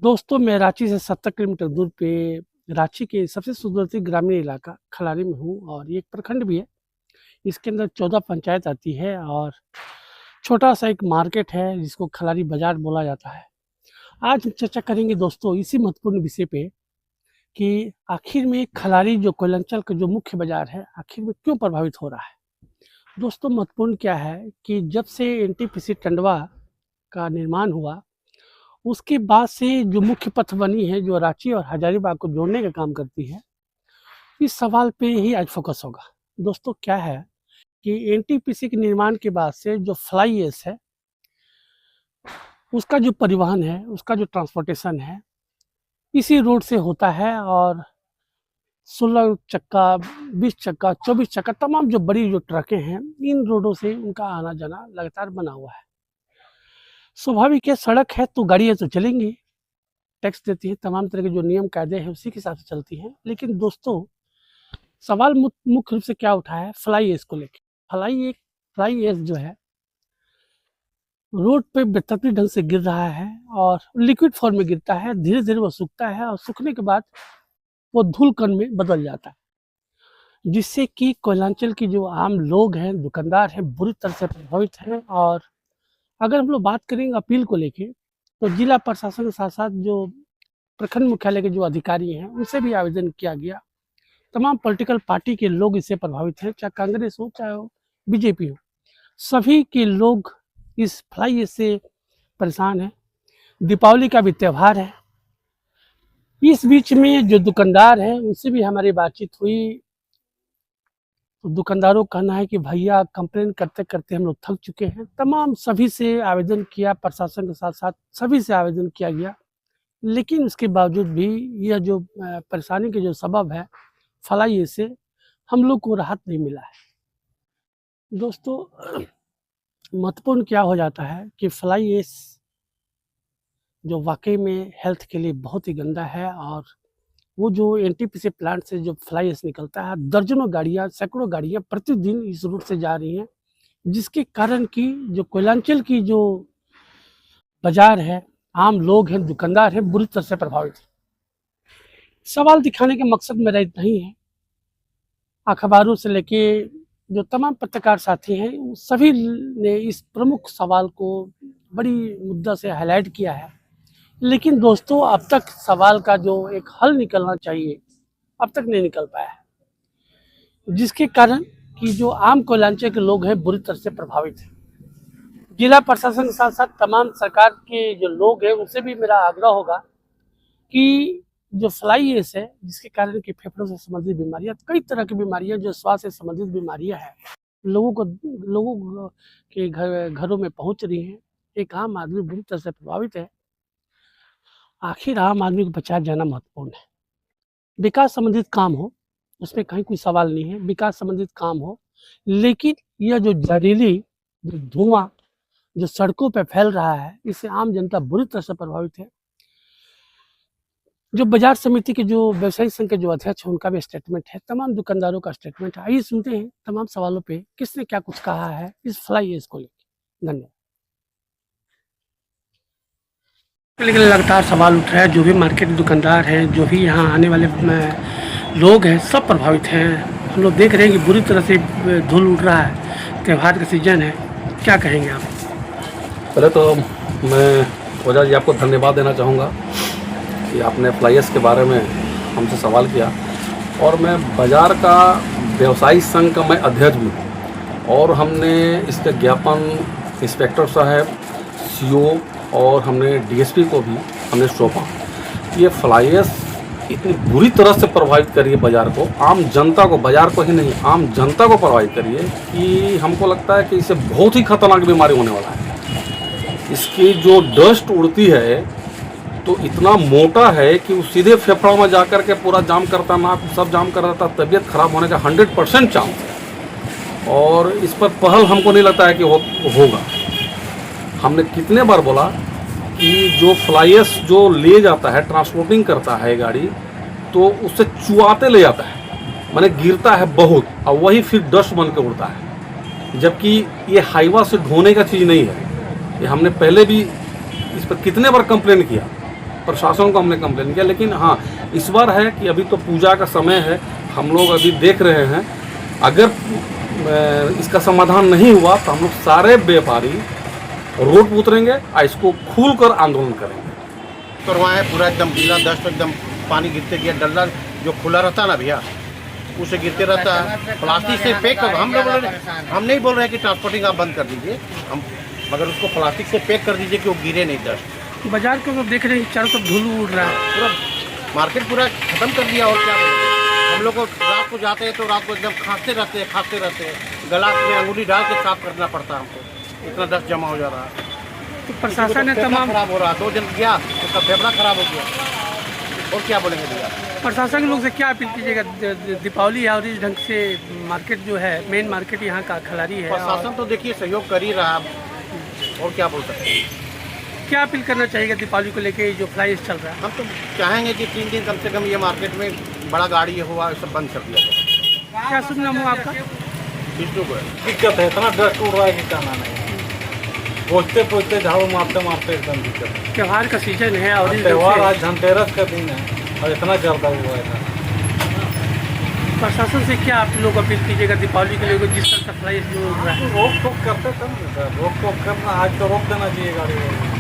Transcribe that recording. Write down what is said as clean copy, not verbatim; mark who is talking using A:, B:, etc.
A: दोस्तों, मैं रांची से 70 किलोमीटर दूर पे रांची के सबसे सुदूरवर्ती ग्रामीण इलाका खलारी में हूँ और ये एक प्रखंड भी है। इसके अंदर 14 पंचायत आती है और छोटा-सा एक मार्केट है जिसको खलारी बाज़ार बोला जाता है। आज हम चर्चा करेंगे दोस्तों इसी महत्वपूर्ण विषय पे कि आखिर में खलारी जो कोयलांचल का जो मुख्य बाज़ार है, आखिर में क्यों प्रभावित हो रहा है? दोस्तों, महत्वपूर्ण क्या है कि जब से एनटीपीसी टंडवा का निर्माण हुआ, उसके बाद से जो मुख्य पथ बनी है, जो रांची और हजारीबाग को जोड़ने का काम करती है, इस सवाल पे ही आज फ़ोकस होगा। दोस्तों, क्या है कि एनटीपीसी के निर्माण के बाद से जो फ्लाई ऐश है, उसका जो परिवहन है, उसका जो ट्रांसपोर्टेशन है, इसी रोड से होता है और 16 चक्का, 20 चक्का, 24 चक्का तमाम जो बड़ी जो ट्रकें हैं, इन रोडों से उनका आना-जाना लगातार बना हुआ है। स्वाभाविक है, सड़क है तो गाड़ियाँ तो चलेंगी, टैक्स देती हैं, तमाम तरह के जो नियम कायदे हैं उसी के हिसाब से चलती हैं। लेकिन दोस्तों, सवाल मुख्य रूप से क्या उठा है फ्लाई ऐश को लेके। फ्लाई ऐश जो है रोड पे बेतरतीब ढंग से गिर रहा है और लिक्विड फॉर्म में गिरता है, धीरे धीरे वो सूखता है और सूखने के बाद वो धूल कण में बदल जाता है, जिससे कि कोयलांचल की जो आम लोग हैं, दुकानदार हैं, बुरी तरह से प्रभावित हैं। और अगर हम लोग बात करेंगे अपील को लेके, तो जिला प्रशासन के साथ साथ जो प्रखंड मुख्यालय के जो अधिकारी हैं उनसे भी आवेदन किया गया। तमाम पॉलिटिकल पार्टी के लोग इससे प्रभावित हैं, चाहे कांग्रेस हो चाहे हो बीजेपी हो, सभी के लोग इस फ्लाई ऐश से परेशान हैं। दीपावली का भी त्यौहार है, इस बीच में जो दुकानदार हैं उनसे भी हमारी बातचीत हुई। तो दुकानदारों का कहना है कि भैया कंप्लेन करते करते हम लोग थक चुके हैं। तमाम सभी से आवेदन किया, प्रशासन के साथ साथ सभी से आवेदन किया गया, लेकिन उसके बावजूद भी यह जो परेशानी के जो सबब है फ्लाई ऐश से, हम लोग को राहत नहीं मिला है। दोस्तों, महत्वपूर्ण क्या हो जाता है कि फ्लाई ऐश जो वाकई में हेल्थ के लिए बहुत ही गंदा है और वो जो एनटीपीसी प्लांट से जो फ्लाई ऐश निकलता है, दर्जनों गाड़ियाँ, सैकड़ों गाड़ियाँ प्रतिदिन इस रूट से जा रही हैं, जिसके कारण कि जो कोयलांचल की जो बाजार है, आम लोग हैं, दुकानदार हैं, बुरी तरह से प्रभावित हैं। सवाल दिखाने का मकसद मेरा इतना ही है। अखबारों से लेके जो तमाम पत्रकार साथी हैं, उन सभी ने इस प्रमुख सवाल को बड़ी मुद्दा से हाईलाइट किया है। लेकिन दोस्तों, अब तक सवाल का जो एक हल निकलना चाहिए, अब तक नहीं निकल पाया है, जिसके कारण कि जो आम कोयलांचल के लोग हैं बुरी तरह से प्रभावित हैं। जिला प्रशासन के साथ साथ तमाम सरकार के जो लोग हैं उनसे भी मेरा आग्रह होगा कि जो फ्लाई ऐश है, जिसके कारण कि फेफड़ों से संबंधित बीमारियां, कई तरह की बीमारियां जो श्वास से संबंधित बीमारियां हैं, लोगों के घरों में पहुंच रही हैं। एक आम आदमी बुरी तरह से प्रभावित है। आखिर आम आदमी को बचाया जाना महत्वपूर्ण है। विकास संबंधित काम हो, उसमें कहीं कोई सवाल नहीं है, विकास संबंधित काम हो, लेकिन यह जो जहरीली जो धुआं जो सड़कों पे फैल रहा है, इससे आम जनता बुरी तरह से प्रभावित है। जो बाजार समिति के जो व्यवसायी संघ के जो अध्यक्ष हैं, उनका भी स्टेटमेंट है, तमाम दुकानदारों का स्टेटमेंट है। आइए सुनते हैं तमाम सवालों पे किसने क्या कुछ कहा है इस फ्लाई ऐश को लेकर। धन्यवाद। लेकिन लगातार सवाल उठ रहा है, जो भी मार्केट दुकानदार हैं, जो भी यहाँ आने वाले लोग हैं, सब प्रभावित हैं। हम लोग देख रहे हैं कि बुरी तरह से धूल उड़ रहा है, त्यौहार का सीजन है, क्या कहेंगे आप?
B: पहले तो मैं ओझा जी आपको धन्यवाद देना चाहूँगा कि आपने फ्लाई ऐश के बारे में हमसे सवाल किया। और मैं बाज़ार का व्यवसायी संघ का मैं अध्यक्ष भी हूँ और हमने इसका ज्ञापन इंस्पेक्टर साहब, सीओ और हमने डीएसपी को भी हमने सौंपा। ये फ्लाई ऐश इतनी बुरी तरह से प्रभावित करिए बाज़ार को, आम जनता को, बाज़ार को ही नहीं आम जनता को प्रभावित करिए कि हमको लगता है कि इससे बहुत ही खतरनाक बीमारी होने वाला है। इसकी जो डस्ट उड़ती है तो इतना मोटा है कि वो सीधे फेफड़ों में जाकर के पूरा जाम करता, नाक सब जाम कर देता, तबीयत खराब होने का 100% चांस है। और इस पर पहल हमको नहीं लगता है कि होगा। हमने कितने बार बोला कि जो फ्लाई ऐश जो ले जाता है, ट्रांसपोर्टिंग करता है गाड़ी, तो उससे चुआते ले जाता है, माने गिरता है बहुत और वही फिर डस्ट बन के उड़ता है। जबकि ये हाईवा से ढोने का चीज़ नहीं है। ये हमने पहले भी इस पर कितने बार कंप्लेन किया प्रशासन को हमने कंप्लेन किया, लेकिन हाँ इस बार है कि अभी तो पूजा का समय है, हम लोग अभी देख रहे हैं, अगर इसका समाधान नहीं हुआ तो हम लोग सारे व्यापारी रोड पर उतरेंगे और इसको खोल कर आंदोलन करेंगे।
C: करवाए पूरा एकदम गीला, डस्ट एकदम पानी गिरते गया, डल्ला जो खुला रहता ना भैया उसे गिरते रहता है, प्लास्टिक से पैक कर, हम नहीं बोल रहे कि ट्रांसपोर्टिंग आप बंद कर दीजिए, हम मगर उसको प्लास्टिक से पैक कर दीजिए कि वो गिरे नहीं डस्ट।
A: बाजार को तो देख रहे हैं चारों तरफ धूल उड़ रहा है,
C: पूरा मार्केट पूरा खत्म कर दिया। और क्या बोलें, हम लोग को रात को जाते हैं तो रात को एकदम खांसते रहते हैं, गला में अंगुली डाल के साफ करना पड़ता है हमको, इतना डस्ट जमा हो जा रहा है।
A: तो प्रशासन ने तमाम
C: खराब हो रहा है, 2 दिन गया उसका फेफड़ा खराब हो गया, और क्या बोलेंगे भैया।
A: प्रशासन के लोग से क्या अपील कीजिएगा? दीपावली है और इस ढंग से मार्केट जो है, मेन मार्केट यहाँ का खिलाड़ी है,
C: प्रशासन तो देखिए सहयोग कर ही रहा है, और क्या बोल सकते हैं।
A: क्या अपील करना चाहिए दीपावली को लेके जो फ्लाइस चल रहा है?
C: हम तो चाहेंगे कि 3 दिन कम से कम ये मार्केट में बड़ा गाड़ी हुआ सब बंद कर दिया जाए।
A: क्या शुभ नाम हो आपका?
C: विष्णु को
D: दिक्कत है, इतना डस्ट उड़ रहा है कि कहना नहीं, पहुँचते झाड़ू मारते एकदम दिक्कत है।
A: त्योहार का सीजन है और इस ढंग
D: त्यौहार
A: से
D: आज धनतेरस का दिन है और इतना चलता हुआ है।
A: प्रशासन से क्या आप लोग अपील कीजिएगा दीपावली के लिए जिस तरह का फ्लाइस जो उड़ रहा है?
D: रोक टोक करते तब ना सर, रोक टोक करना, आज तो रोक देना चाहिए गाड़ी।